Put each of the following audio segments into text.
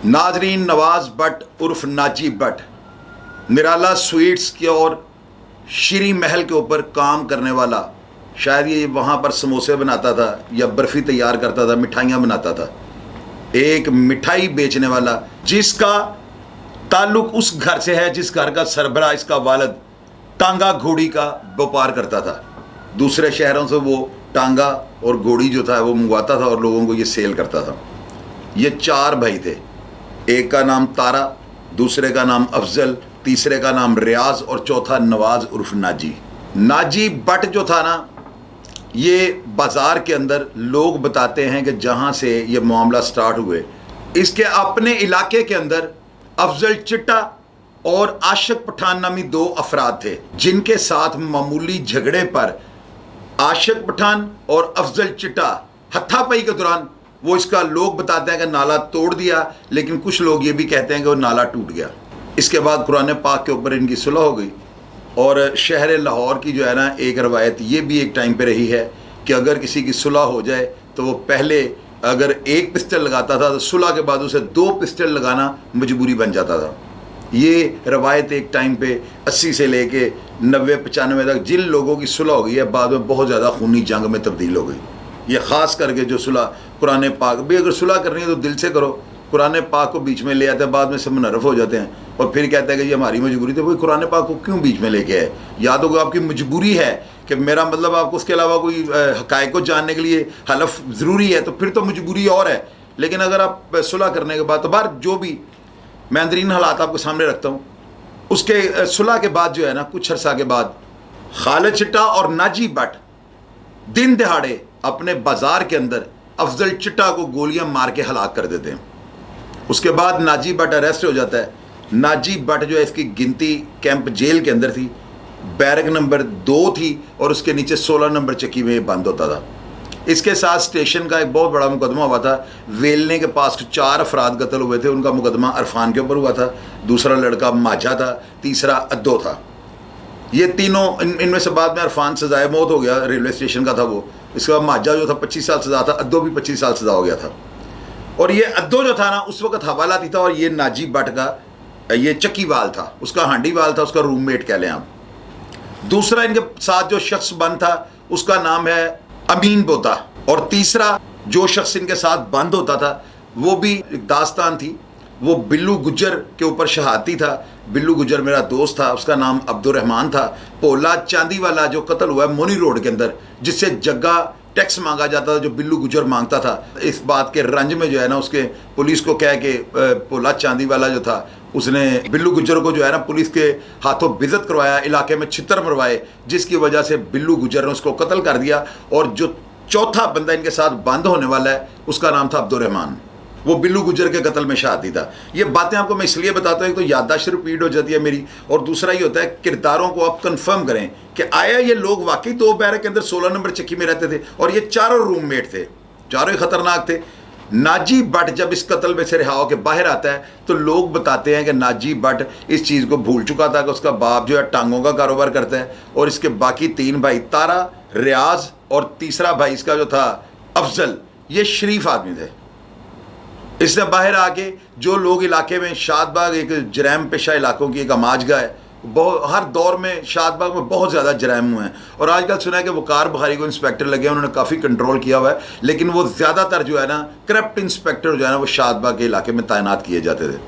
नाजरीन, नवाज भट्ट उर्फ नाजी भट्ट निराला स्वीट्स के और श्री महल के ऊपर काम करने वाला, शायद ये वहाँ पर समोसे बनाता था या बर्फ़ी तैयार करता था, मिठाइयाँ बनाता था। एक मिठाई बेचने वाला जिसका ताल्लुक़ उस घर से है जिस घर का सरबराह इसका वालिद टांगा घोड़ी का व्यापार करता था। दूसरे शहरों से वो टांगा और घोड़ी जो था वो मंगवाता था और लोगों को ये सेल करता था। ये चार भाई थे, एक का नाम तारा, दूसरे का नाम अफजल, तीसरे का नाम रियाज और चौथा नवाज उर्फ नाजी। नाजी भट्ट जो था ना, ये बाज़ार के अंदर लोग बताते हैं कि जहाँ से ये मामला स्टार्ट हुए, इसके अपने इलाके के अंदर अफजल चिट्टा और आशिक पठान नामी दो अफराद थे, जिनके साथ मामूली झगड़े पर आशिक पठान और अफजल चिट्टा हत्थापाई के दौरान वो इसका लोग बताते हैं कि नाला तोड़ दिया, लेकिन कुछ लोग ये भी कहते हैं कि वो नाला टूट गया। इसके बाद कुरान पाक के ऊपर इनकी सुलह हो गई और शहर लाहौर की जो है ना एक रवायत ये भी एक टाइम पे रही है कि अगर किसी की सुलह हो जाए तो वो पहले अगर एक पिस्टल लगाता था तो सुलह के बाद उसे दो पिस्टल लगाना मजबूरी बन जाता था। ये रवायत एक टाइम पे 80 से लेके 90-95 तक जिन लोगों की सुलह हो गई है, बाद में बहुत ज़्यादा खूनी जंग में तब्दील हो गई। ये ख़ास करके जो सुलह कुरान पाक भी, अगर सुलह करनी है तो दिल से करो, कुरान पाक को बीच में ले आते हैं, बाद में सब मुनर्रफ हो जाते हैं और फिर कहते हैं कि ये हमारी मजबूरी थी। वही कुरान पाक को क्यों बीच में लेके आए? याद होगा आपकी मजबूरी है कि मेरा मतलब आपको उसके अलावा कोई हक़ाइक़ को जानने के लिए हलफ ज़रूरी है, तो फिर तो मजबूरी और है। लेकिन अगर आप सुलह करने के बाद, तो बार जो भी मैं अंदरीन हालात आपको सामने रखता हूँ, उसके सुलह के बाद जो है ना, कुछ अर्सा के बाद खालिद चिट्टा और नाजी भट्ट दिन दिहाड़े अपने बाज़ार के अंदर अफजल चिट्टा को गोलियां मार के हलाक कर देते हैं। उसके बाद नाजी भट्ट अरेस्ट हो जाता है। नाजी भट्ट जो है इसकी गिनती कैंप जेल के अंदर थी, बैरक नंबर 2 थी और उसके नीचे 16 नंबर चक्की में बंद होता था। इसके साथ स्टेशन का एक बहुत बड़ा मुकदमा हुआ था। वेलने के पास 4 अफराद कत्ल हुए थे, उनका मुकदमा अरफान के ऊपर हुआ था। दूसरा लड़का माजा था, तीसरा अद्दो था। ये तीनों इनमें से बाद में अरफान सजाए मौत हो गया, रेलवे स्टेशन का था वो। इसके बाद माजा जो था 25 साल सजा था, अद्दो भी 25 साल सजा हो गया था। और ये अद्दो जो था ना उस वक्त हवालाती था और ये नाजी भट्ट का ये चक्की वाल था, उसका हांडी वाल था, उसका रूममेट कह लें आप। दूसरा इनके साथ जो शख्स बंद था उसका नाम है अमीन बोता, और तीसरा जो शख्स इनके साथ बंद होता था वो भी एक दास्तान थी। वो बिल्लू गुज्जर के ऊपर शहादती था। बिल्लू गुज्जर मेरा दोस्त था, उसका नाम अब्दुर्रहमान था। पोला चांदी वाला जो कत्ल हुआ है मोनी रोड के अंदर, जिससे जग्गा टैक्स मांगा जाता था, जो बिल्लू गुज्जर मांगता था। इस बात के रंज में जो है ना उसके पुलिस को कह के पोला चांदी वाला जो था उसने बिल्लू गुज्जर को जो है ना पुलिस के हाथों बेइज्जत करवाया, इलाके में छितर मरवाए, जिसकी वजह से बिल्लू गुज्जर ने उसको कत्ल कर दिया। और जो चौथा बंदा इनके साथ बंद होने वाला है उसका नाम था अब्दुर्रहमान, वो बिल्लू गुज्जर के कत्ल में शहादती था। ये बातें आपको मैं इसलिए बताता हूँ, एक तो याददाश्त रिपीट हो जाती है मेरी, और दूसरा ये होता है किरदारों को आप कंफर्म करें कि आया ये लोग वाकई 2 बैरक के अंदर 16 नंबर चक्की में रहते थे और ये चारों रूममेट थे, चारों ही खतरनाक थे। नाजी भट्ट जब इस कत्ल में से रिहा होकर बाहर आता है तो लोग बताते हैं कि नाजी भट्ट इस चीज़ को भूल चुका था कि उसका बाप जो है टांगों का कारोबार करता है और इसके बाकी 3 भाई तारा, रियाज और तीसरा भाई इसका जो था अफजल, ये शरीफ आदमी थे। इससे बाहर आके जो लोग इलाके में, शादबाग एक जराइम पेशा इलाकों की एक अमाजगा है, बहुत हर दौर में शादबाग में बहुत ज़्यादा जराइम हुए हैं। और आजकल सुना है कि वकार बुखारी को इंस्पेक्टर लगे हैं, उन्होंने काफ़ी कंट्रोल किया हुआ है, लेकिन वो ज़्यादातर जो है ना करप्ट इंस्पेक्टर जो है ना वो शादबाग के इलाके में तैनात किए जाते थे।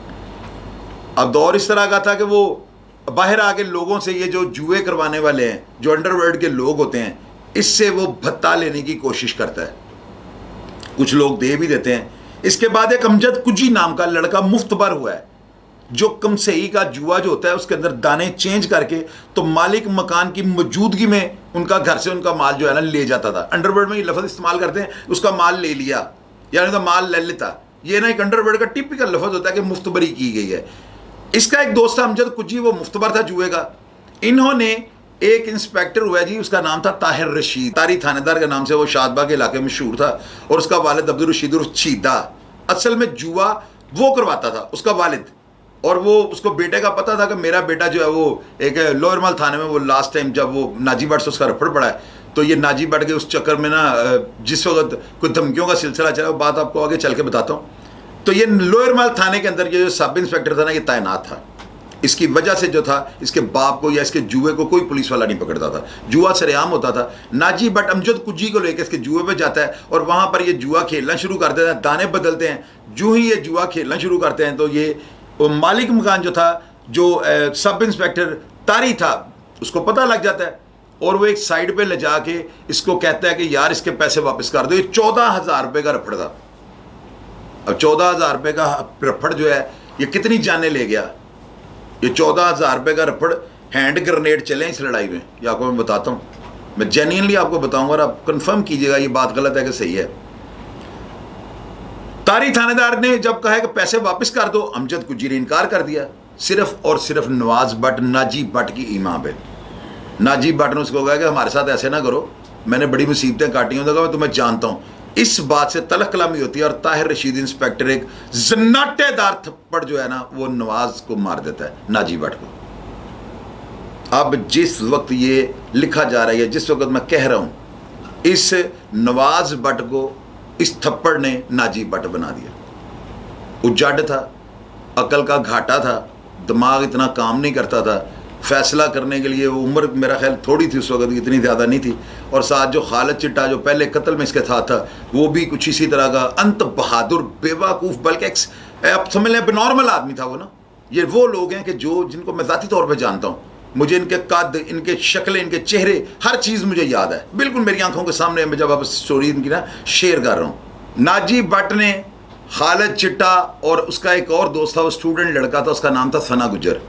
अब दौर इस तरह का था कि वो बाहर आके लोगों से ये जो जुए करवाने वाले हैं, जो अंडरवर्ल्ड के लोग होते हैं, इससे वो भत्ता लेने की कोशिश करता है। कुछ लोग दे भी देते हैं। इसके बाद एक अमजद कुजी नाम का लड़का मुफ्तबर हुआ है, जो कमसई का जुआ जो होता है उसके अंदर दाने चेंज करके तो मालिक मकान की मौजूदगी में उनका घर से उनका माल जो है ना ले जाता था। अंडरवर्ल्ड में ये लफ्ज़ इस्तेमाल करते हैं, उसका माल ले लिया, यानी उसका माल ले लेता। ये ना एक अंडरवर्ल्ड का टिपिकल लफ्ज़ होता है कि मुफ्तबरी की गई है। इसका एक दोस्त था अमजद कुजी, वो मुफ्तबर था जुए का। इन्होंने एक इंस्पेक्टर हुआ जी, उसका नाम था ताहिर रशीद, तारी थानेदार के नाम से वो शादबाग के इलाके में मशहूर था, और उसका वालिद अब्दुल रशीद उर्फ छीदा। असल में जुआ वो करवाता था उसका वालिद, और वो उसको बेटे का पता था कि मेरा बेटा जो है वो एक लोअरमल थाने में, वो लास्ट टाइम जब वो नाजी भट्ट से उसका रफड़ पड़ा है, तो ये नाजी भट्ट के उस चक्कर में ना जिस वक्त कोई धमकियों का सिलसिला चला, बात आपको आगे चल के बताता हूँ। तो ये लोअरमाल थाने के अंदर ये जो सब इंस्पेक्टर था ना, ये तैनात था। इसकी वजह से जो था, इसके बाप को या इसके जुए को कोई पुलिस वाला नहीं पकड़ता था। जुआ सरेआम होता था। नाजी बट अमजद कुजी को लेकर इसके जुए पे जाता है और वहाँ पर ये जुआ खेलना शुरू कर देता है। दाने बदलते हैं। जो ही ये जुआ खेलना शुरू करते हैं तो ये मालिक मकान जो था, जो सब इंस्पेक्टर तारी था, उसको पता लग जाता है और वो एक साइड पे ले जाके इसको कहता है कि यार इसके पैसे वापस कर दो। ये 14,000 रुपये का रफड़ था। अब 14,000 रुपये का रफड़ जो है ये कितनी जाने ले गया। ये 14,000 रुपये का रफड़, हैंड ग्रेनेड चले इस लड़ाई में, ये आपको मैं बताता हूँ। मैं जेन्युइनली आपको बताऊंगा और आप कंफर्म कीजिएगा ये बात गलत है कि सही है। तारी थानेदार ने जब कहा कि पैसे वापस कर दो, अमजद कुजी ने इनकार कर दिया, सिर्फ और सिर्फ नवाज बट, नाजी बट की ईमा पे। नाजी बट ने उसको कहा कि हमारे साथ ऐसे ना करो, मैंने बड़ी मुसीबतें काटी हैं, तो मैं तुम्हें जानता हूँ। इस बात से तलख कलामी होती है और ताहिर रशीद इंस्पेक्टर एक जन्नाटेदार थप्पड़ जो है ना वो नवाज को मार देता है, नाजी बट को। अब जिस वक्त ये लिखा जा रहा है, जिस वक्त मैं कह रहा हूँ, इस नवाज बट को इस थप्पड़ ने नाजी बट बना दिया। उजड़ था, अकल का घाटा था, दिमाग इतना काम नहीं करता था, फैसला करने के लिए वो उम्र मेरा ख्याल थोड़ी थी उस वक्त, इतनी ज़्यादा नहीं थी। और साथ जो खालिद चिट्टा जो पहले कत्ल में इसके साथ था, वो भी कुछ इसी तरह का अंत बहादुर बेवकूफ़, बल्कि आप समझ लें नॉर्मल आदमी था वो ना। ये वो लोग हैं कि जिनको मैं ज़ाती तौर पर जानता हूँ। मुझे इनके कद, इनके शक्लें, इनके चेहरे, हर चीज़ मुझे याद है बिल्कुल मेरी आंखों के सामने। मैं जब आप स्टोरी इनकी ना शेयर कर रहा हूँ, नाजी बट ने खालिद चिट्टा और उसका एक और दोस्त था, वो स्टूडेंट लड़का था, उसका नाम था सना गुजर,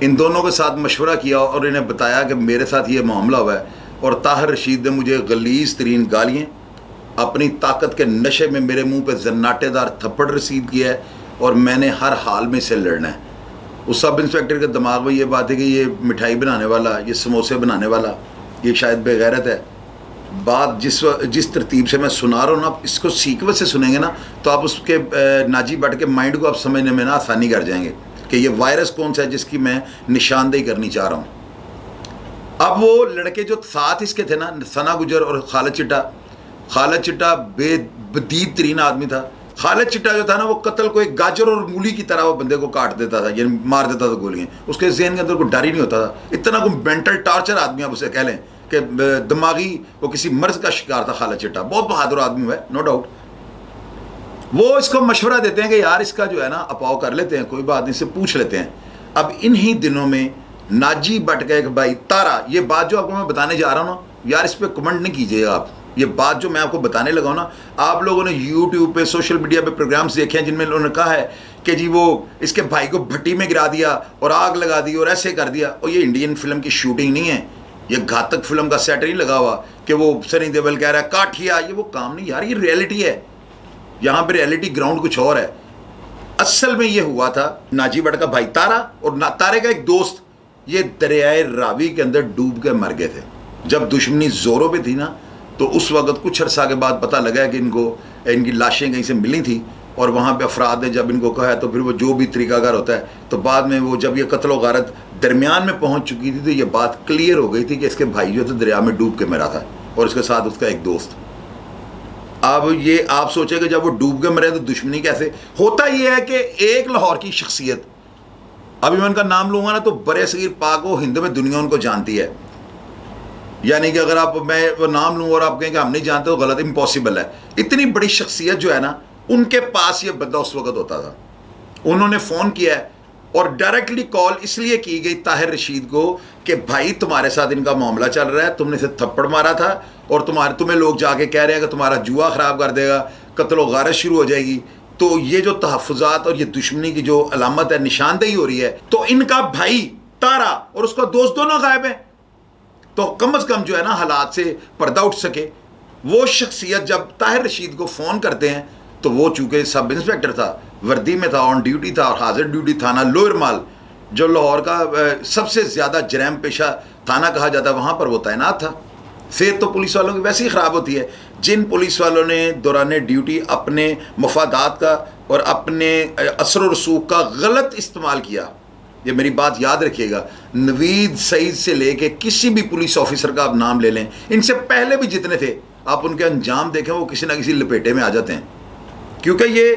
इन दोनों के साथ मशवरा किया और इन्हें बताया कि मेरे साथ ये मामला हुआ है। और ताहिर रशीद ने मुझे गलीज़ तरीन गालियाँ, अपनी ताकत के नशे में मेरे मुंह पे जन्नाटेदार थप्पड़ रसीद किया है और मैंने हर हाल में से लड़ना है। उस सब इंस्पेक्टर के दिमाग में ये बात है कि ये मिठाई बनाने वाला, ये समोसे बनाने वाला, ये शायद बेगैरत है। बात जिस तरतीब से मैं सुना रहा हूँ ना, इसको सीक्वेंस से सुनेंगे ना तो आप उसके नाजी बट के माइंड को आप समझने में ना आसानी कर जाएंगे कि ये वायरस कौन सा है जिसकी मैं निशानदेही करनी चाह रहा हूँ। अब वो लड़के जो साथ इसके थे ना, सना गुजर और खालिद चिट्टा बेबदीद तरीन आदमी था। खालिद चिट्टा जो था ना, वो कत्ल को एक गाजर और मूली की तरह वो बंदे को काट देता था, यानी मार देता था गोलियाँ। उसके जहन के अंदर कोई डर ही नहीं होता था। इतना कोई मेंटल टार्चर आदमी आप उसे कह लें कि दिमागी वो किसी मर्ज का शिकार था खालिद चिट्टा। बहुत बहादुर आदमी है, नो डाउट। वो इसको मशवरा देते हैं कि यार इसका जो है ना अपाव कर लेते हैं, कोई बात नहीं, इससे पूछ लेते हैं। अब इन्हीं दिनों में नाजी बट का एक भाई तारा, ये बात जो आपको मैं बताने जा रहा हूँ ना यार, इस पर कमेंट नहीं कीजिएगा आप। ये बात जो मैं आपको बताने लगा हूँ ना, आप लोगों ने यूट्यूब पे, सोशल मीडिया पे प्रोग्राम्स देखे हैं जिनमें उन्होंने कहा है कि जी वो इसके भाई को भट्टी में गिरा दिया और आग लगा दी और ऐसे कर दिया। और ये इंडियन फिल्म की शूटिंग नहीं है, ये घातक फिल्म का सेट नहीं लगा हुआ कि वो सनी देओल कह रहा है काठिया, ये वो काम नहीं यार, ये रियलिटी है। यहाँ पे रियलिटी ग्राउंड कुछ और है। असल में ये हुआ था, नाजी बट का भाई तारा और तारे का एक दोस्त, ये दरियाए रावी के अंदर डूब के मर गए थे। जब दुश्मनी जोरों पे थी ना, तो उस वक्त कुछ अरसा के बाद पता लगा कि इनकी लाशें कहीं से मिली थी और वहाँ पे अफराद ने जब इनको कहा, तो फिर वो जो भी तरीकाकार होता है, तो बाद में वो जब ये कत्ल व गारत दरमियान में पहुँच चुकी थी तो ये बात क्लियर हो गई थी कि इसके भाई जो थे दरिया में डूब के मरा था और इसके साथ उसका एक दोस्त। अब ये आप सोचेंगे जब वो डूब के मरे तो दुश्मनी कैसे। होता ये है कि एक लाहौर की शख्सियत, अभी मैं उनका नाम लूँगा ना तो बरे सगीर पाक व हिंद में दुनिया उनको जानती है। यानी कि अगर मैं वो नाम लूँ और आप कहें कि हम नहीं जानते तो गलत, इम्पॉसिबल है। इतनी बड़ी शख्सियत जो है ना, उनके पास ये बंदा उस वक्त होता था। उन्होंने फ़ोन किया है और डायरेक्टली कॉल इसलिए की गई ताहिर रशीद को कि भाई तुम्हारे साथ इनका मामला चल रहा है, तुमने इसे थप्पड़ मारा था और तुम्हें लोग जाके कह रहे हैं कि तुम्हारा जुआ ख़राब कर देगा, कत्ल व गारत शुरू हो जाएगी। तो ये जो तहफ़्फ़ुज़ात और ये दुश्मनी की जो अलामत है, निशानदेही हो रही है, तो इनका भाई तारा और उसका दोस्त दोनों गायब हैं। तो कम अज़ कम जो है ना हालात से पर्दा उठ सके। वो शख्सियत जब ताहिर रशीद को फ़ोन करते हैं तो वो चूँकि सब इंस्पेक्टर था, वर्दी में था, ऑन ड्यूटी था और हाजिर ड्यूटी थाना लोअरमाल, जो लाहौर का सबसे ज़्यादा जरैम पेशा थाना कहा जाता है, वहाँ पर वो तैनात था। सेहत तो पुलिस वालों की वैसे ही ख़राब होती है। जिन पुलिस वालों ने दौरान ड्यूटी अपने मफादात का और अपने असर व रसूख का गलत इस्तेमाल किया, ये मेरी बात याद रखिएगा, नवीद सईद से लेके किसी भी पुलिस ऑफिसर का आप नाम ले लें, इनसे पहले भी जितने थे, आप उनके अंजाम देखें, वो किसी ना किसी लपेटे में आ जाते हैं। क्योंकि ये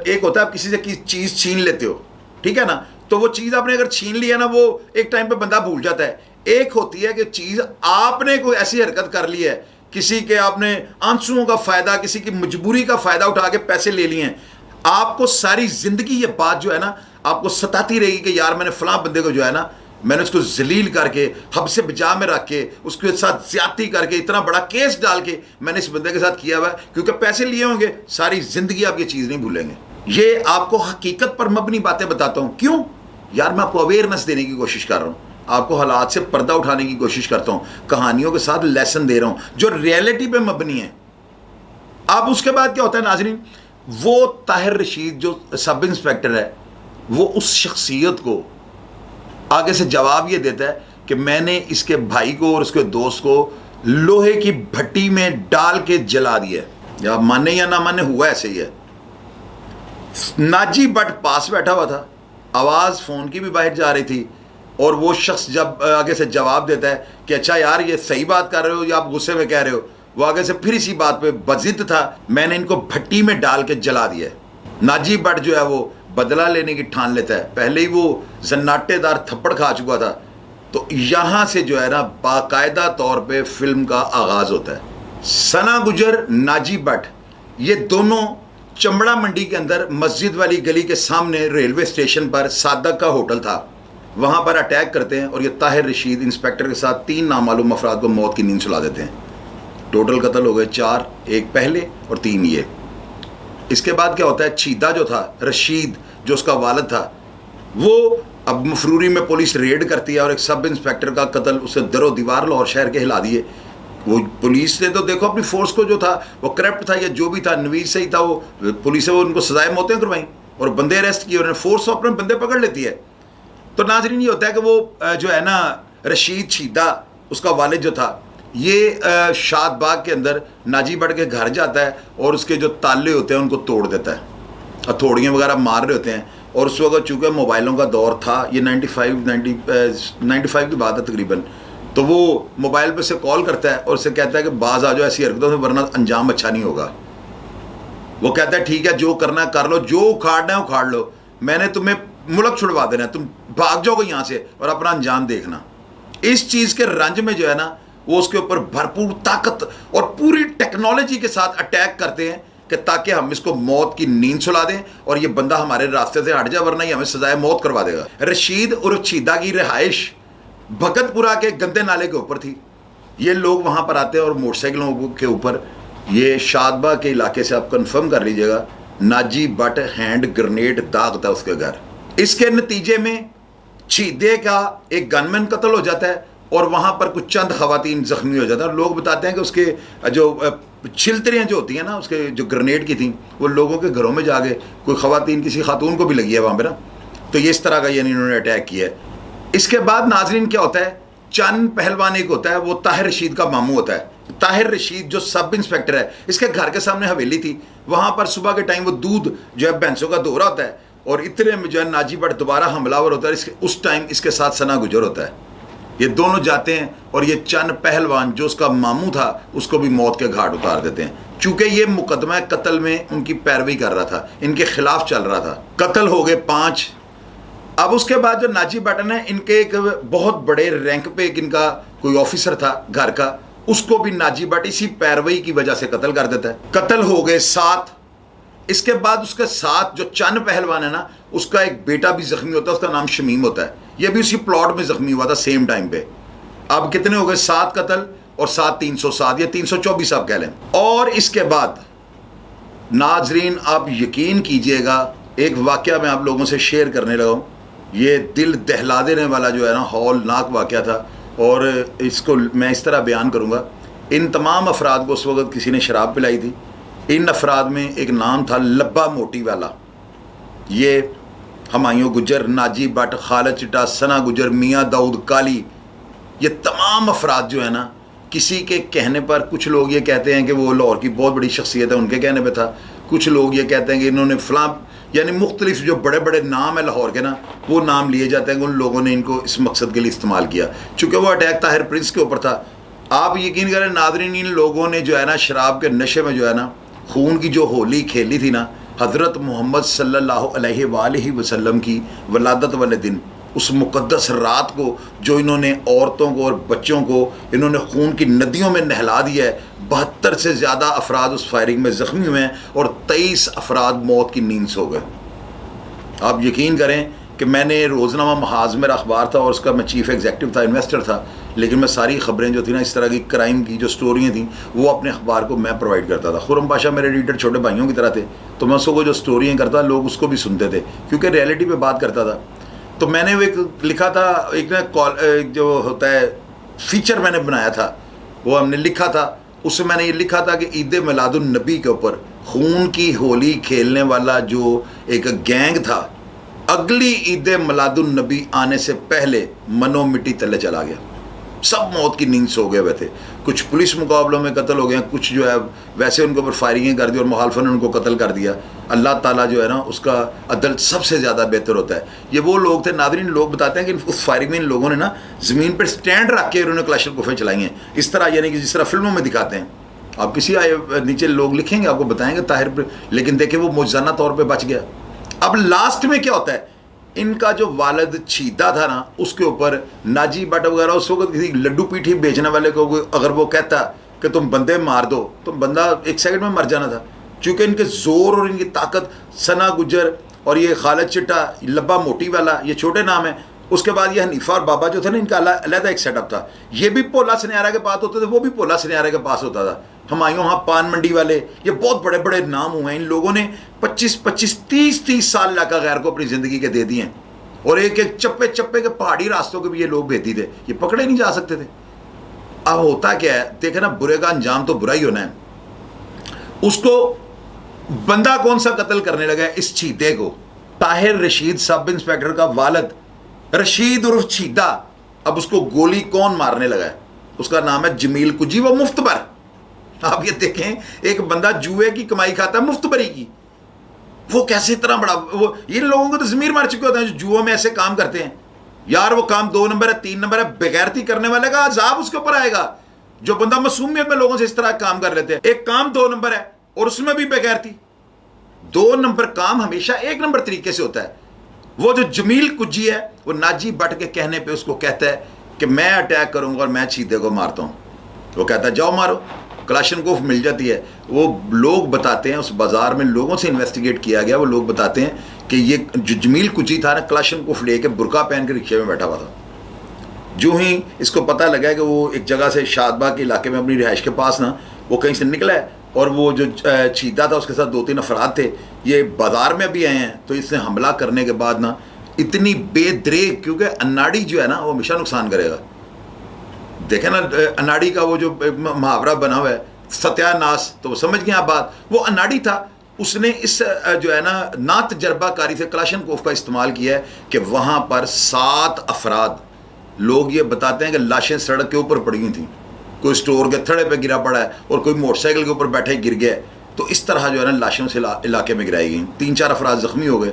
एक होता है आप किसी से चीज़ छीन लेते हो, ठीक है ना, तो वो चीज़ आपने अगर छीन लिया ना, वो एक टाइम पे बंदा भूल जाता है। एक होती है कि चीज़ आपने कोई ऐसी हरकत कर ली है, किसी के आपने आंसुओं का फ़ायदा, किसी की मजबूरी का फ़ायदा उठा के पैसे ले लिए हैं, आपको सारी ज़िंदगी ये बात जो है ना आपको सताती रहेगी कि यार मैंने फ़लाँ बंदे को जो है ना, मैंने उसको जलील करके हब से बजा में रख के उसके साथ ज्यादती करके इतना बड़ा केस डाल के मैंने इस बंदे के साथ किया हुआ है, क्योंकि पैसे लिए होंगे, सारी ज़िंदगी आप ये चीज़ नहीं भूलेंगे। ये आपको हकीकत पर मबनी बातें बताता हूँ। क्यों यार? मैं आपको अवेयरनेस देने की कोशिश कर रहा हूँ, आपको हालात से पर्दा उठाने की कोशिश करता हूँ, कहानियों के साथ लेसन दे रहा हूँ जो रियलिटी पे मबनी है। अब उसके बाद क्या होता है नाजरीन, वो ताहिर रशीद जो सब इंस्पेक्टर है, वो उस शख्सियत को आगे से जवाब ये देता है कि मैंने इसके भाई को और उसके दोस्त को लोहे की भट्टी में डाल के जला दिया। या माने या ना माने, हुआ ऐसे ही है। नाजी भट्ट पास बैठा हुआ था, आवाज़ फ़ोन की भी बाहर जा रही थी, और वो शख्स जब आगे से जवाब देता है कि अच्छा यार ये सही बात कर रहे हो या आप गुस्से में कह रहे हो, वो आगे से फिर इसी बात पे बजिद था, मैंने इनको भट्टी में डाल के जला दिया। नाजी भट्ट जो है वो बदला लेने की ठान लेता है, पहले ही वो जन्नाटेदार थप्पड़ खा चुका था। तो यहाँ से जो है ना बाकायदा तौर पे फिल्म का आगाज़ होता है। सना गुजर, नाजी भट्ट, ये दोनों चमड़ा मंडी के अंदर मस्जिद वाली गली के सामने रेलवे स्टेशन पर सादक का होटल था, वहाँ पर अटैक करते हैं और ये ताहिर रशीद इंस्पेक्टर के साथ 3 नामालूम अफराद को मौत की नींद सुला देते हैं। टोटल कत्ल हो गए 4, 1 पहले और 3 ये। इसके बाद क्या होता है, छीदा जो था, रशीद जो उसका वालिद था, वो अब मफरूरी में पुलिस रेड करती है और एक सब इंस्पेक्टर का कत्ल, उसने दरो दीवार लाहौर शहर के हिला दिए। वो पुलिस ने तो देखो अपनी फोर्स को जो था वो करप्ट था या जो भी था, नवीज से ही था, वो पुलिस से वो उनको सजाए मौतें करवाई और बंदे अरेस्ट किए, उन्होंने फोर्स तो अपने बंदे पकड़ लेती है। तो नाजरीन ये होता है कि वो जो है ना रशीद छीदा उसका वालिद जो था, ये शादबाग के अंदर नाजी भट्ट के घर जाता है और उसके जो ताले होते हैं उनको तोड़ देता है, हथौड़ियाँ वगैरह मार रहे होते हैं। और उस वक्त चूँकि मोबाइलों का दौर था, ये 95 की बात है तकरीबन, तो वो मोबाइल पे से कॉल करता है और उससे कहता है कि बाज आ जाओ ऐसी हरकतों से, वरना अंजाम अच्छा नहीं होगा। वो कहता है ठीक है जो करना कर लो, जो उखाड़ना है उखाड़ लो, मैंने तुम्हें मुल्क छुड़वा देना है, तुम भाग जाओगे यहाँ से और अपना अंजाम देखना। इस चीज़ के रंज में जो है ना वो उसके ऊपर भरपूर ताकत और पूरी टेक्नोलॉजी के साथ अटैक करते हैं कि ताकि हम इसको मौत की नींद सुला दें और ये बंदा हमारे रास्ते से हट जाए, वरना ही हमें सजाए मौत करवा देगा। रशीद उर्फ छीदा की रिहाइश भगतपुरा के गंदे नाले के ऊपर थी। ये लोग वहाँ पर आते हैं और मोटरसाइकिलों के ऊपर, ये शादबाग के इलाके से आप कंफर्म कर लीजिएगा, नाजी भट्ट हैंड ग्रेनेड दागता है उसके घर। इसके नतीजे में छीदे का एक गनमैन कत्ल हो जाता है और वहाँ पर कुछ चंद खवातीन जख्मी हो जाता है। लोग बताते हैं कि उसके जो छिलतरियाँ जो होती हैं ना उसके जो ग्रेनेड की थी, वो लोगों के घरों में जाके कोई खवातीन, किसी खातून को भी लगी है वहाँ पर ना। तो ये इस तरह का यानी इन्होंने अटैक किया है। इसके बाद नाजरीन क्या होता है, चंद पहलवान एक होता है, वो ताहिर रशीद का मामू होता है। ताहिर रशीद जो सब इंस्पेक्टर है, इसके घर के सामने हवेली थी, वहाँ पर सुबह के टाइम वो दूध जो है भैंसों का दो रहा होता है और इतने में जो है नाजी भट्ट दोबारा हमलावर होता है। उस टाइम इसके साथ सना गुजर होता है। ये दोनों जाते हैं और ये चंद पहलवान जो उसका मामू था उसको भी मौत के घाट उतार देते हैं। चूँकि ये मुकदमा कत्ल में उनकी पैरवी कर रहा था, इनके खिलाफ चल रहा था। कत्ल हो गए 5। अब उसके बाद जो नाजी भट्ट ने, इनके एक बहुत बड़े रैंक पे एक इनका कोई ऑफिसर था घर का, उसको भी नाजी भट्ट इसी पैरवी की वजह से कत्ल कर देता है। कत्ल हो गए 7। इसके बाद उसके साथ जो चंद पहलवान है ना, उसका एक बेटा भी जख्मी होता है, उसका नाम शमीम होता है। ये भी उसी प्लॉट में जख्मी हुआ था सेम टाइम पे। अब कितने हो गए, 7 कत्ल और 7 307 या 324 आप कह लें। और इसके बाद नाजरीन आप यकीन कीजिएगा, एक वाकया मैं आप लोगों से शेयर करने लगा हूँ। ये दिल दहला देने वाला जो है ना हौलनाक वाकया था, और इसको मैं इस तरह बयान करूँगा। इन तमाम अफराद को उस वक्त किसी ने शराब पिलाई थी। इन अफराद में एक नाम था लब्बा मोटी वाला। ये हमायूं गुजर, नाजी भट्ट, खालिद चिट्टा, सना गुजर, मियाँ दाऊद काली, ये तमाम अफराद जो है ना, किसी के कहने पर, कुछ लोग ये कहते हैं कि वो लाहौर की बहुत बड़ी शख्सियत है, उनके कहने पे था। कुछ लोग ये कहते हैं कि इन्होंने फलां, यानी मुख्तलिफ जो बड़े बड़े नाम है लाहौर के ना, वो नाम लिए जाते हैं कि उन लोगों ने इनको इस मकसद के लिए इस्तेमाल किया। चूँकि वो अटैक ताहिर प्रिंस के ऊपर था। आप यकीन करें नादरीन, इन लोगों ने जो है ना शराब के नशे में जो है ना खून की जो होली खेली थी ना हज़रत मोहम्मद सल्लल्लाहु अलैहि वसल्लम की वलादत वाले दिन, उस मुक़द्दस रात को जो इन्होंने औरतों को और बच्चों को इन्होंने खून की नदियों में नहला दिया है। 72 से ज़्यादा अफराद उस फायरिंग में ज़ख्मी हुए हैं और 23 अफराद मौत की नींद सो गए। आप यकीन करें कि मैंने रोज़नामा महाज मेरा अखबार था और उसका मैं चीफ़ एग्जेक्टिव था, इन्वेस्टर था, लेकिन मैं सारी ख़बरें जो थी ना इस तरह की क्राइम की जो स्टोरियाँ थी वो अपने अखबार को मैं प्रोवाइड करता था। खुरम पाशा मेरे रीडर छोटे भाइयों की तरह थे, तो मैं उसको जो स्टोरियाँ करता लोग उसको भी सुनते थे क्योंकि रियलिटी पे बात करता था। तो मैंने वो एक लिखा था, एक ना जो होता है फीचर मैंने बनाया था, वो हमने लिखा था, उसमें मैंने ये लिखा था कि ईद मिलादुन नबी के ऊपर खून की होली खेलने वाला जो एक गैंग था, अगली ईद मिलादुन नबी आने से पहले मनो मिट्टी तले चला गया। सब मौत की नींद सो गए हुए थे। कुछ पुलिस मुकाबलों में कत्ल हो गए, कुछ जो है वैसे उनके ऊपर फायरिंगें कर दी और मुखालफन ने उनको कत्ल कर दिया। अल्लाह ताला जो है ना उसका अदल सबसे ज़्यादा बेहतर होता है। ये वो लोग थे, नाज़रीन, लोग बताते हैं कि उस फायरिंग में इन लोगों ने ना ज़मीन पर स्टैंड रख के उन्होंने क्लाशनकोफ़ें चलाई हैं, इस तरह, यानी कि जिस तरह फिल्मों में दिखाते हैं। आप किसी नीचे लोग लिखेंगे आपको बताएंगे ताहिर पर, लेकिन देखिए वो मौजूदा तौर पर बच गया। अब लास्ट में क्या होता है, इनका जो वालिद छीदा था ना उसके ऊपर नाजी भट्ट वगैरह उस वक्त किसी लड्डू पीठी बेचने वाले को अगर वो कहता कि तुम बंदे मार दो तो बंदा 1 सेकंड में मर जाना था। चूँकि इनके ज़ोर और इनकी ताकत, सना गुजर और ये खालिद चिट्टा, लब्बा मोटी वाला, ये छोटे नाम है। उसके बाद ये हनीफा और बाबा जो थे ना, इनका अलग एक सेटअप था। ये भी पोला सनियारा के पास होते थे, वो भी पोला सनियारा के पास होता था। हमायूं वहाँ पान मंडी वाले, ये बहुत बड़े बड़े नाम हुए हैं। इन लोगों ने 25-25, 30-30 साल इलाका गैर को अपनी ज़िंदगी के दे दिए हैं और एक एक चप्पे चप्पे के पहाड़ी रास्तों के भी ये लोग भेजते थे, ये पकड़े नहीं जा सकते थे। अब होता क्या है, देखे ना, बुरे का अंजाम तो बुरा ही होना है। उसको बंदा कौन सा कत्ल करने लगा है, इस छीदे को, ताहिर रशीद सब इंस्पेक्टर का वालिद रशीद उर्फ छीदा। अब उसको गोली कौन मारने लगा है, उसका नाम है जमील कुजी, वो मुफ्तबर। आप ये देखें, एक बंदा जुए की कमाई खाता है मुफ्तबरी की, वो कैसे इतना बड़ा, वो इन लोगों को तो ज़मीर मार चुके होते हैं जो जुओं में ऐसे काम करते हैं। यार वो काम 2 नंबर है, 3 नंबर है, बेगैरती करने वाले का अजाब उसके ऊपर आएगा। जो बंदा मासूमियत में लोगों से इस तरह काम कर लेते हैं। एक काम 2 नंबर है और उसमें भी बेगैरती। 2 नंबर काम हमेशा 1 नंबर तरीके से होता है। वो जो जमील कुजी है वो नाजी भट्ट के कहने पे उसको कहता है कि मैं अटैक करूंगा और मैं छीदे को मारता हूं। वो कहता है जाओ मारो, क्लाशनकोफ मिल जाती है। वो लोग बताते हैं, उस बाजार में लोगों से इन्वेस्टिगेट किया गया, वो लोग बताते हैं कि ये जो जमील कुजी था ना, क्लाशनकोफ लेके बुरका पहन के रिक्शे में बैठा हुआ था। जो ही इसको पता लगा कि वो एक जगह से शादबाग के इलाके में अपनी रिहाइश के पास ना वो कहीं से निकला है और वो जो छीदा था उसके साथ 2-3 अफराद थे, ये बाज़ार में भी आए हैं। तो इसने हमला करने के बाद ना इतनी बेदरेग, क्योंकि अनाड़ी जो है ना वो हमेशा नुकसान करेगा। देखें ना अनाड़ी का वो जो मुहावरा बना हुआ है सत्यानाश, तो समझ गए आप बात। वो अनाड़ी था, उसने इस जो है ना तजर्बाकारी से क्लाशनकोफ का इस्तेमाल किया है कि वहाँ पर 7 अफराद, लोग ये बताते हैं कि लाशें सड़क के ऊपर पड़ी हुई थी, कोई स्टोर के थड़े पे गिरा पड़ा है और कोई मोटरसाइकिल के ऊपर बैठे गिर गया है। तो इस तरह जो है ना लाशों से इलाके में गिराई गई। 3-4 अफराद ज़ख्मी हो गए।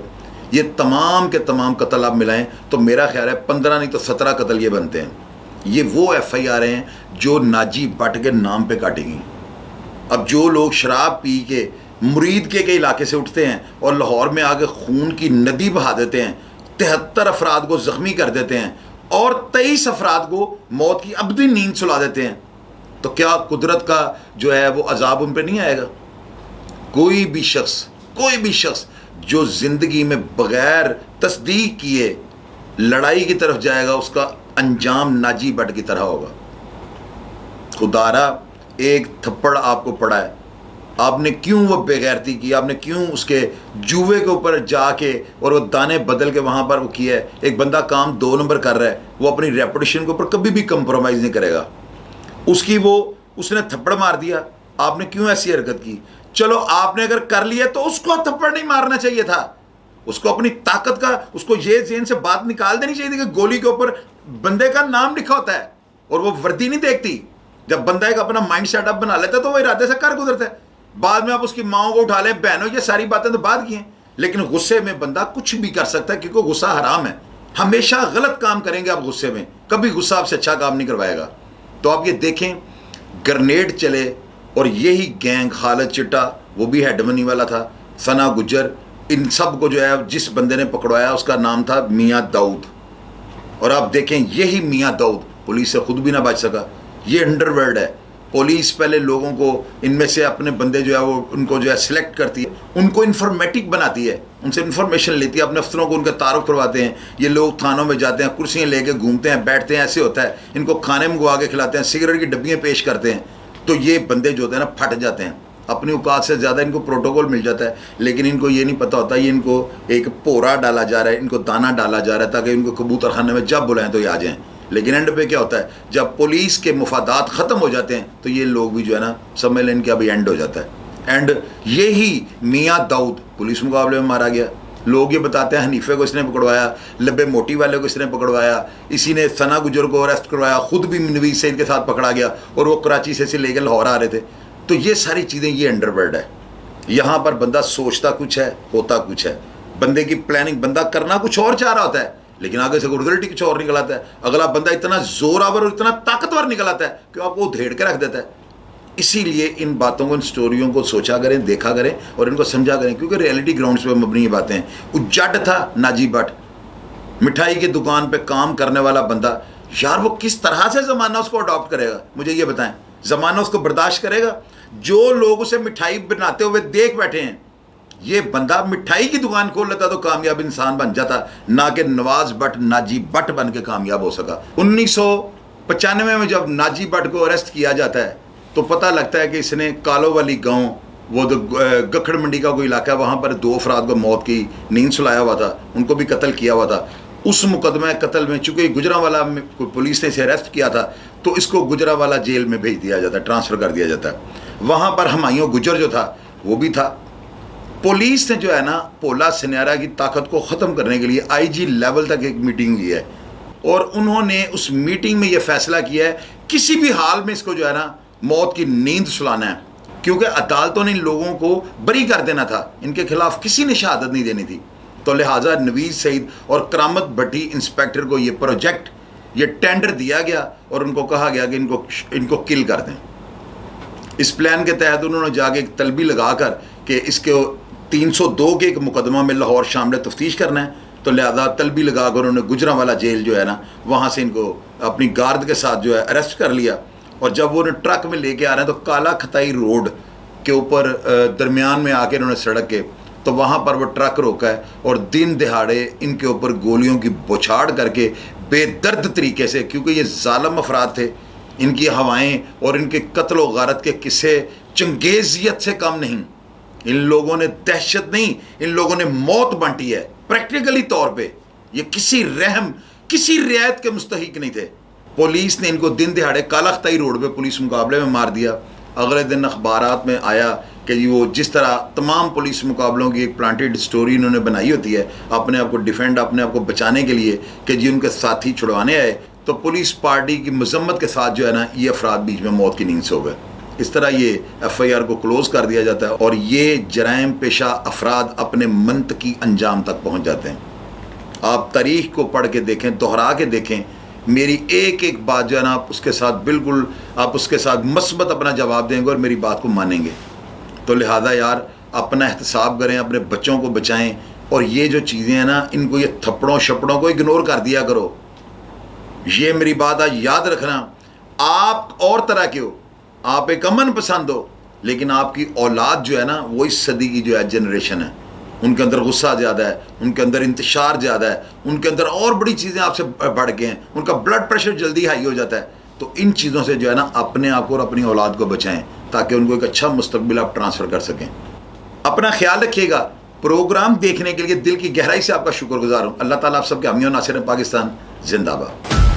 ये तमाम के तमाम कत्ल आप मिलाएं तो मेरा ख्याल है 15 नहीं तो 17 कत्ल ये बनते हैं। ये वो FIR हैं जो नाजी भट्ट के नाम पे काटी गई। अब जो लोग शराब पी के मुरीद के इलाके से उठते हैं और लाहौर में आके खून की नदी बहा देते हैं, 73 अफराद को ज़ख्मी कर देते हैं और 23 अफराद को मौत की अबदी नींद सुला देते हैं, तो क्या कुदरत का जो है वो अजाब उन पर नहीं आएगा? कोई भी शख्स जो ज़िंदगी में बग़ैर तस्दीक किए लड़ाई की तरफ जाएगा, उसका अंजाम नाजी भट्ट की तरह होगा। खुदारा एक थप्पड़ आपको पड़ा है, आपने क्यों वो बेगैरती की, आपने क्यों उसके जुए के ऊपर जाके और वो दाने बदल के वहाँ पर वो किया है। एक बंदा काम 2 नंबर कर रहा है, वो अपनी रेपुटेशन के ऊपर कभी भी कंप्रोमाइज़ नहीं करेगा। उसने थप्पड़ मार दिया, आपने क्यों ऐसी हरकत की? चलो आपने अगर कर लिया तो उसको थप्पड़ नहीं मारना चाहिए था, उसको अपनी ताकत का, उसको ये ज़हन से बात निकाल देनी चाहिए थी कि गोली के ऊपर बंदे का नाम लिखा होता है और वो वर्दी नहीं देखती। जब बंदा एक अपना माइंड सेटअप बना लेता है तो वो इरादे से कर गुजरता है। बाद में आप उसकी माओ को उठा लें, बहनों, ये सारी बातें तो बाद की हैं, लेकिन गुस्से में बंदा कुछ भी कर सकता है क्योंकि गुस्सा हराम है। हमेशा गलत काम करेंगे आप गुस्से में, कभी गुस्सा आपसे अच्छा काम नहीं करवाएगा। तो आप ये देखें, ग्रेनेड चले, और यही गैंग खालिद चिट्टा, वो भी हेड मनी वाला था, सना गुज्जर, इन सब को जो है जिस बंदे ने पकड़वाया उसका नाम था मियाँ दाऊद। और आप देखें यही मियाँ दाऊद पुलिस से खुद भी ना बच सका। ये अंडरवर्ल्ड है। पुलिस पहले लोगों को, इनमें से अपने बंदे जो है वो उनको जो है सिलेक्ट करती है, उनको इन्फॉर्मेटिक बनाती है, उनसे इन्फॉर्मेशन लेती है, अपने अफसरों को उनका तारुफ करवाते हैं। ये लोग थानों में जाते हैं, कुर्सियाँ लेके घूमते हैं, बैठते हैं, ऐसे होता है। इनको खाने मंगवा के खिलाते हैं, सिगरेट की डब्बियाँ पेश करते हैं। तो ये बंदे जो होते हैं ना फट जाते हैं, अपनी औकात से ज़्यादा इनको प्रोटोकॉल मिल जाता है। लेकिन इनको ये नहीं पता होता ये इनको एक पोरा डाला जा रहा है, इनको दाना डाला जा रहा है ताकि इनको कबूतर खाने में जब बुलाएं तो ये आ जाएं। लेकिन एंड पे क्या होता है, जब पुलिस के मुफादात ख़त्म हो जाते हैं तो ये लोग भी जो है ना समझ लें इनका अभी एंड हो जाता है। एंड यही मियाँ दाऊद पुलिस मुकाबले में मारा गया। लोग ये बताते हैं हनीफे को इसने पकड़वाया, लब्बे मोटी वाले को इसने पकड़वाया, इसी ने सना गुजर को अरेस्ट करवाया, खुद भी नवीज सईद के साथ पकड़ा गया और वो कराची से लेकर लाहौर आ रहे थे। तो ये सारी चीज़ें, ये अंडरवर्ल्ड है। यहाँ पर बंदा सोचता कुछ है, होता कुछ है। बंदे की प्लानिंग, बंदा करना कुछ और चाह रहा होता है लेकिन आगे से रिजल्ट ही कुछ और निकल आता है। अगला बंदा इतना जोरावर और इतना ताकतवर निकल आता है कि आपको धेड़ के रख देता है। इसीलिए इन बातों को, इन स्टोरियों को सोचा करें, देखा करें और इनको समझा करें, क्योंकि रियलिटी ग्राउंड्स पे मबनी ये बातें हैं। उज्जट था नाजी भट्ट, मिठाई की दुकान पे काम करने वाला बंदा। यार वो किस तरह से ज़माना उसको अडॉप्ट करेगा, मुझे ये बताएं। ज़माना उसको बर्दाश्त करेगा? जो लोग उसे मिठाई बनाते हुए देख बैठे हैं, ये बंदा मिठाई की दुकान खोल लेता तो कामयाब इंसान बन जाता, ना कि नवाज भट्ट नाजी भट्ट बन के कामयाब हो सका। 1995 में जब नाजी भट्ट को अरेस्ट किया जाता है तो पता लगता है कि इसने कालो वाली गांव, वो तो गखड़ मंडी का कोई इलाका है, वहाँ पर 2 अफराद को मौत की नींद सुलाया हुआ था, उनको भी कत्ल किया हुआ था। उस मुकदमे कत्ल में चूँकि गुजरांवाला पुलिस ने इसे अरेस्ट किया था तो इसको गुजरांवाला जेल में भेज दिया जाता है, ट्रांसफ़र कर दिया जाता है। वहाँ पर हुमायूं गुज्जर जो था वो भी था। पुलिस ने जो है ना पोला सन्यारा की ताकत को ख़त्म करने के लिए आईजी लेवल तक एक मीटिंग हुई है और उन्होंने उस मीटिंग में ये फैसला किया है किसी भी हाल में इसको जो है ना मौत की नींद सुलाना है, क्योंकि अदालतों ने इन लोगों को बरी कर देना था, इनके खिलाफ किसी ने शहादत नहीं देनी थी। तो लिहाजा नवीज सईद और करामत भट्टी इंस्पेक्टर को ये प्रोजेक्ट, ये टेंडर दिया गया और उनको कहा गया कि इनको किल कर दें। इस प्लान के तहत उन्होंने जाके एक तलबी लगाकर कि इसके 302 के एक मुकदमा में लाहौर शामिल तफ्तीश करना है, तो लिहाजा तलबी लगाकर उन्होंने गुजरांवाला जेल जो है ना वहाँ से इनको अपनी गार्ड के साथ जो है अरेस्ट कर लिया। और जब वो उन्हें ट्रक में लेके आ रहे हैं तो काला खताई रोड के ऊपर दरमियान में आके उन्होंने सड़क के, तो वहाँ पर वो ट्रक रोका है और दिन दिहाड़े इनके ऊपर गोलियों की बौछार करके बेदर्द तरीके से, क्योंकि ये जालिम अफराद थे, इनकी हवाएं और इनके कत्ल व गारत के किस्से चंगेजियत से कम नहीं। इन लोगों ने दहशत नहीं, इन लोगों ने मौत बांटी है प्रैक्टिकली तौर पे। ये किसी रहम, किसी रियायत के मुस्तहिक नहीं थे। पुलिस ने इनको दिन दिहाड़े कालाख्ताई रोड पे पुलिस मुकाबले में मार दिया। अगले दिन अखबारात में आया कि वो जिस तरह तमाम पुलिस मुकाबलों की एक प्लांटेड स्टोरी इन्होंने बनाई होती है अपने आप को डिफेंड, अपने आप को बचाने के लिए कि जी उनके साथी छुड़वाने आए, तो पुलिस पार्टी की मजम्मत के साथ जो है ना ये अफराद बीच में मौत की नींद सो गए। इस तरह ये FIR को क्लोज़ कर दिया जाता है और ये जराइम पेशा अफराद अपने मंतकी अंजाम तक पहुँच जाते हैं। आप तारीख़ को पढ़ के देखें, दोहरा के देखें, मेरी एक एक बात जो है ना आप उसके साथ बिल्कुल, आप उसके साथ मस्बत अपना जवाब देंगे और मेरी बात को मानेंगे। तो लिहाजा यार अपना एहतसाब करें, अपने बच्चों को बचाएं और ये जो चीज़ें हैं ना इनको, ये थप्पड़ों शपड़ों को इग्नोर कर दिया करो। ये मेरी बात आज याद रखना। आप और तरह के हो, आप एक अमन पसंद हो, लेकिन आपकी औलाद जो है ना वो इस सदी की जो है जनरेशन है, उनके अंदर गुस्सा ज़्यादा है, उनके अंदर इंतशार ज़्यादा है, उनके अंदर और बड़ी चीज़ें आपसे बढ़ गए हैं, उनका ब्लड प्रेशर जल्दी हाई हो जाता है। तो इन चीज़ों से जो है ना अपने आप को और अपनी औलाद को बचाएं ताकि उनको एक अच्छा मुस्तकबिल आप ट्रांसफ़र कर सकें। अपना ख्याल रखिएगा। प्रोग्राम देखने के लिए दिल की गहराई से आपका शुक्रगुजार हूँ। अल्लाह ताला आप सबके हामी और नासिर पाकिस्तान जिंदाबाद।